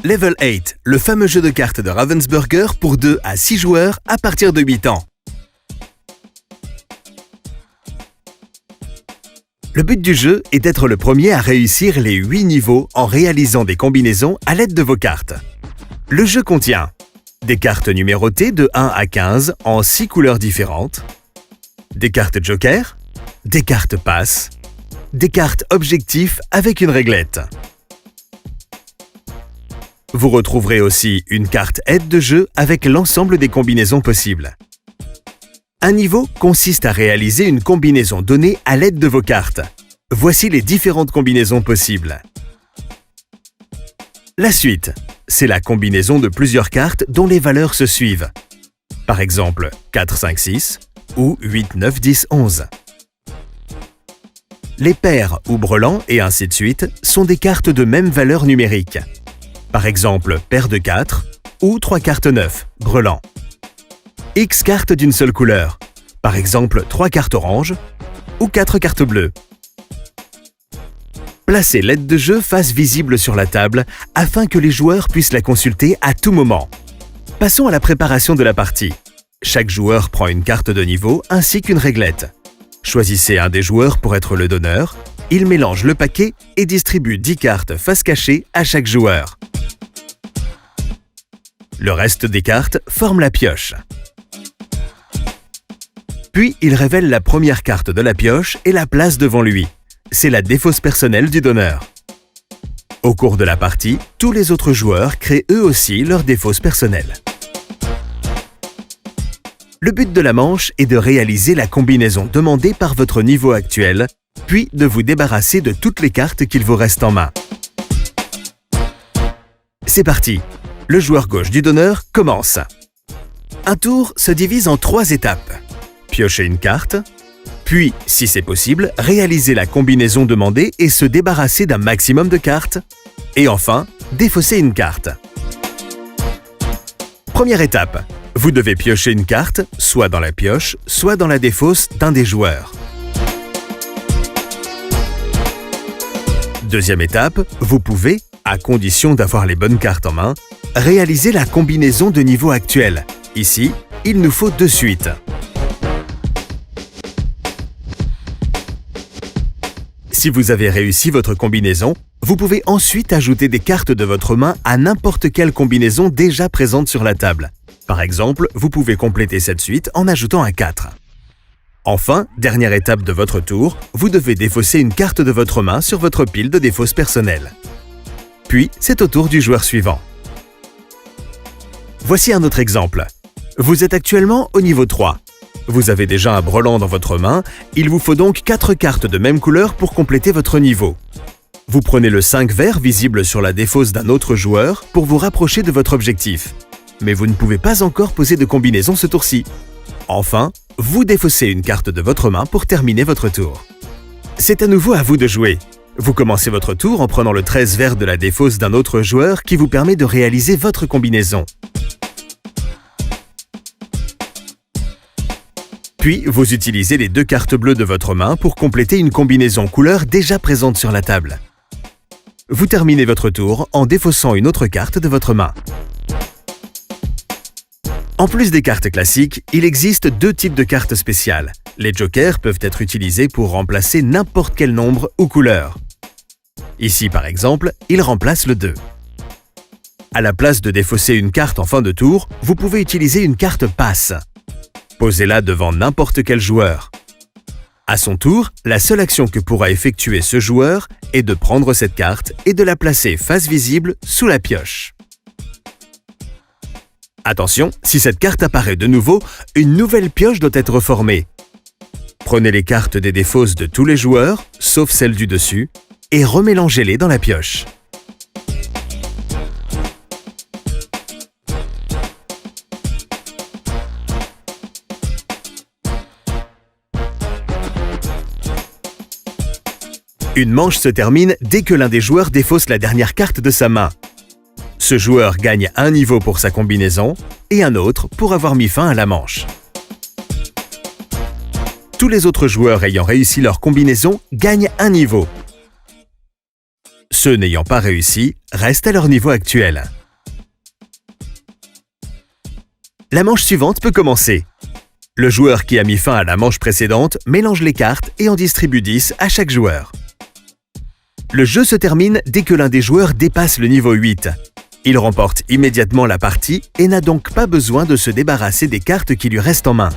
Level 8, le fameux jeu de cartes de Ravensburger pour 2 à 6 joueurs à partir de 8 ans. Le but du jeu est d'être le premier à réussir les 8 niveaux en réalisant des combinaisons à l'aide de vos cartes. Le jeu contient des cartes numérotées de 1 à 15 en 6 couleurs différentes, des cartes joker, des cartes passes, des cartes objectifs avec une réglette. Vous retrouverez aussi une carte aide de jeu avec l'ensemble des combinaisons possibles. Un niveau consiste à réaliser une combinaison donnée à l'aide de vos cartes. Voici les différentes combinaisons possibles. La suite, c'est la combinaison de plusieurs cartes dont les valeurs se suivent. Par exemple, 4, 5, 6 ou 8, 9, 10, 11. Les paires ou brelans et ainsi de suite sont des cartes de même valeur numérique. Par exemple, paire de 4 ou 3 cartes 9, brelan. X cartes d'une seule couleur. Par exemple, 3 cartes orange ou 4 cartes bleues. Placez l'aide de jeu face visible sur la table afin que les joueurs puissent la consulter à tout moment. Passons à la préparation de la partie. Chaque joueur prend une carte de niveau ainsi qu'une réglette. Choisissez un des joueurs pour être le donneur. Il mélange le paquet et distribue 10 cartes face cachée à chaque joueur. Le reste des cartes forme la pioche. Puis, il révèle la première carte de la pioche et la place devant lui. C'est la défausse personnelle du donneur. Au cours de la partie, tous les autres joueurs créent eux aussi leur défausse personnelle. Le but de la manche est de réaliser la combinaison demandée par votre niveau actuel, puis de vous débarrasser de toutes les cartes qu'il vous reste en main. C'est parti! Le joueur gauche du donneur commence. Un tour se divise en 3 étapes. Piocher une carte, puis, si c'est possible, réaliser la combinaison demandée et se débarrasser d'un maximum de cartes. Et enfin, défausser une carte. Première étape. Vous devez piocher une carte, soit dans la pioche, soit dans la défausse d'un des joueurs. Deuxième étape, vous pouvez, à condition d'avoir les bonnes cartes en main, réaliser la combinaison de niveau actuel. Ici, il nous faut 2 suites. Si vous avez réussi votre combinaison, vous pouvez ensuite ajouter des cartes de votre main à n'importe quelle combinaison déjà présente sur la table. Par exemple, vous pouvez compléter cette suite en ajoutant un 4. Enfin, dernière étape de votre tour, vous devez défausser une carte de votre main sur votre pile de défausse personnelle. Puis, c'est au tour du joueur suivant. Voici un autre exemple. Vous êtes actuellement au niveau 3. Vous avez déjà un brelan dans votre main, il vous faut donc 4 cartes de même couleur pour compléter votre niveau. Vous prenez le 5 vert visible sur la défausse d'un autre joueur pour vous rapprocher de votre objectif. Mais vous ne pouvez pas encore poser de combinaison ce tour-ci. Enfin, vous défaussez une carte de votre main pour terminer votre tour. C'est à nouveau à vous de jouer. Vous commencez votre tour en prenant le 13 vert de la défausse d'un autre joueur qui vous permet de réaliser votre combinaison. Puis, vous utilisez les 2 cartes bleues de votre main pour compléter une combinaison couleur déjà présente sur la table. Vous terminez votre tour en défaussant une autre carte de votre main. En plus des cartes classiques, il existe 2 types de cartes spéciales. Les jokers peuvent être utilisés pour remplacer n'importe quel nombre ou couleur. Ici, par exemple, ils remplacent le 2. À la place de défausser une carte en fin de tour, vous pouvez utiliser une carte passe. Posez-la devant n'importe quel joueur. À son tour, la seule action que pourra effectuer ce joueur est de prendre cette carte et de la placer face visible sous la pioche. Attention, si cette carte apparaît de nouveau, une nouvelle pioche doit être formée. Prenez les cartes des défausses de tous les joueurs, sauf celle du dessus, et remélangez-les dans la pioche. Une manche se termine dès que l'un des joueurs défausse la dernière carte de sa main. Ce joueur gagne un niveau pour sa combinaison et un autre pour avoir mis fin à la manche. Tous les autres joueurs ayant réussi leur combinaison gagnent un niveau. Ceux n'ayant pas réussi restent à leur niveau actuel. La manche suivante peut commencer. Le joueur qui a mis fin à la manche précédente mélange les cartes et en distribue 10 à chaque joueur. Le jeu se termine dès que l'un des joueurs dépasse le niveau 8. Il remporte immédiatement la partie et n'a donc pas besoin de se débarrasser des cartes qui lui restent en main.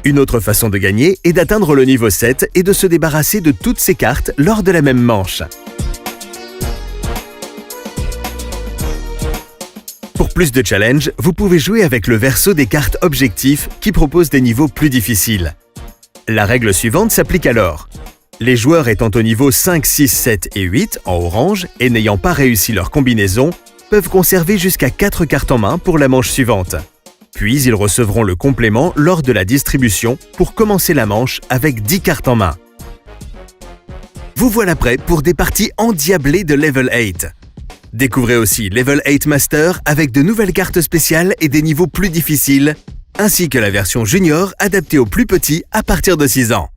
Une autre façon de gagner est d'atteindre le niveau 7 et de se débarrasser de toutes ses cartes lors de la même manche. Pour plus de challenge, vous pouvez jouer avec le verso des cartes objectifs qui propose des niveaux plus difficiles. La règle suivante s'applique alors. Les joueurs étant au niveau 5, 6, 7 et 8 en orange et n'ayant pas réussi leur combinaison peuvent conserver jusqu'à 4 cartes en main pour la manche suivante. Puis ils recevront le complément lors de la distribution pour commencer la manche avec 10 cartes en main. Vous voilà prêt pour des parties endiablées de Level 8. Découvrez aussi Level 8 Master avec de nouvelles cartes spéciales et des niveaux plus difficiles, ainsi que la version junior adaptée aux plus petits à partir de 6 ans.